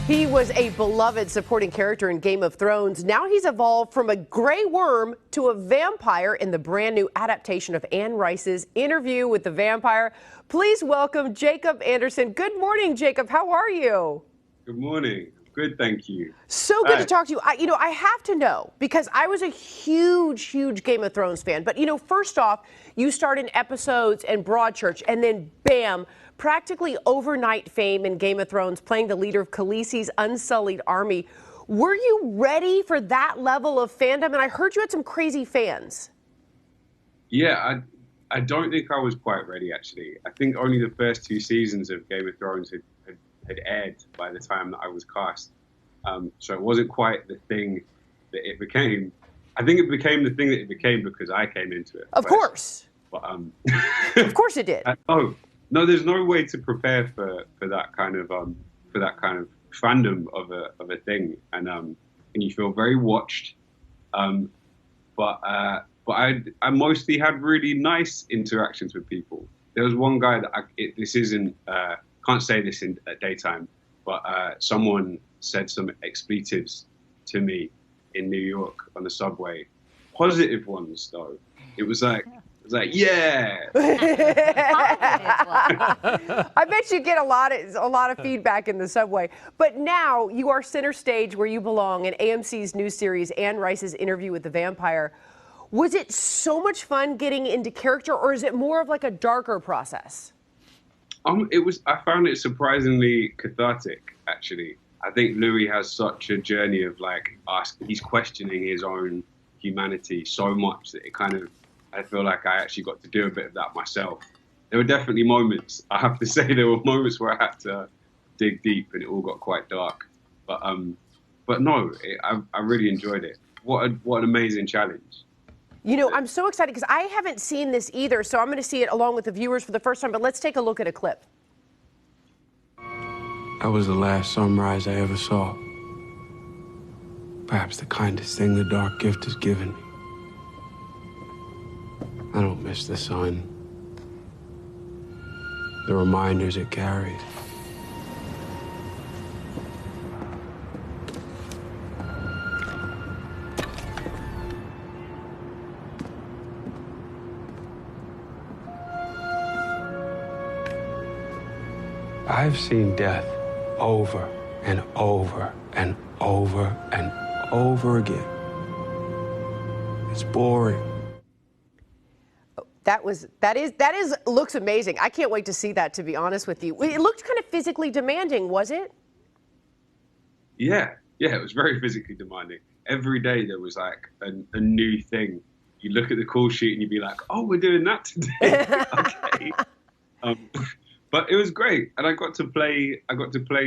He was a beloved supporting character in Game of Thrones. Now he's evolved from a gray worm to a vampire in the brand new adaptation of Anne Rice's Interview with the Vampire. Please welcome Jacob Anderson. Good morning, Jacob. How are you? Good morning. Good, thank you. So good to talk to you. I have to know, because I was a huge Game of Thrones fan. But, first off, you start in episodes and Broadchurch, and then, bam, practically overnight fame in Game of Thrones, playing the leader of Khaleesi's unsullied army. Were you ready for that level of fandom? And I heard you had some crazy fans. Yeah, I don't think I was quite ready, actually. I think only the first 2 seasons of Game of Thrones had aired by the time that I was cast. So it wasn't quite the thing that it became. I think it became the thing that it became because I came into it. Of course. But, of course it did. No, there's no way to prepare for that kind of fandom of a thing, and you feel very watched. But I mostly had really nice interactions with people. There was one guy that can't say this at daytime, but someone said some expletives to me in New York on the subway. Positive ones, though. It was like, yeah. I bet you get a lot of feedback in the subway. But now you are center stage where you belong in AMC's new series, Anne Rice's Interview with the Vampire. Was it so much fun getting into character, or is it more of like a darker process? I found it surprisingly cathartic, actually. I think Louis has such a journey of he's questioning his own humanity so much that I feel like I actually got to do a bit of that myself. There were definitely moments, I have to say, there were moments where I had to dig deep and it all got quite dark. But no, I really enjoyed it. What an amazing challenge. I'm so excited because I haven't seen this either, so I'm going to see it along with the viewers for the first time, but let's take a look at a clip. That was the last sunrise I ever saw. Perhaps the kindest thing the dark gift has given me. I don't miss the sun. The reminders it carried. I've seen death over and over and over and over again. It's boring. That looks amazing. I can't wait to see that, to be honest with you. It looked kind of physically demanding, was it? Yeah, it was very physically demanding. Every day there was like a new thing. You look at the call sheet and you'd be like, oh, we're doing that today. Okay. But it was great, and I got to play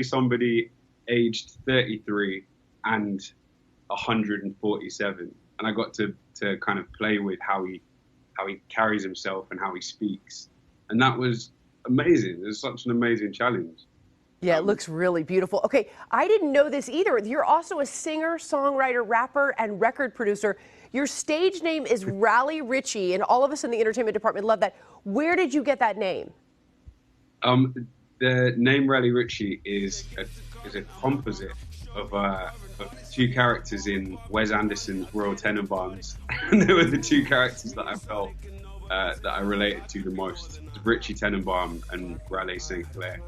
somebody aged 33 and 147, and I got to kind of play with how he carries himself and how he speaks, and that was amazing. It was such an amazing challenge. Yeah, it looks really beautiful. Okay, I didn't know this either. You're also a singer, songwriter, rapper, and record producer. Your stage name is Rally Ritchie, and all of us in the entertainment department love that. Where did you get that name? The name Rally Ritchie is a composite of 2 characters in Wes Anderson's Royal Tenenbaums, and they were the 2 characters that I felt that I related to the most: Richie Tenenbaum and Raleigh St. Clair.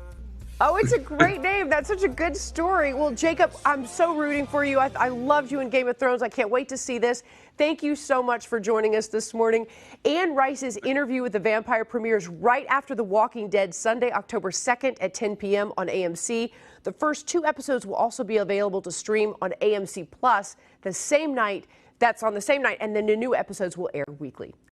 Oh, it's a great name. That's such a good story. Well, Jacob, I'm so rooting for you. I loved you in Game of Thrones. I can't wait to see this. Thank you so much for joining us this morning. Anne Rice's Interview with the Vampire premieres right after The Walking Dead, Sunday, October 2nd at 10 p.m. on AMC. The first 2 episodes will also be available to stream on AMC Plus the same night. That's on the same night, and then the new episodes will air weekly.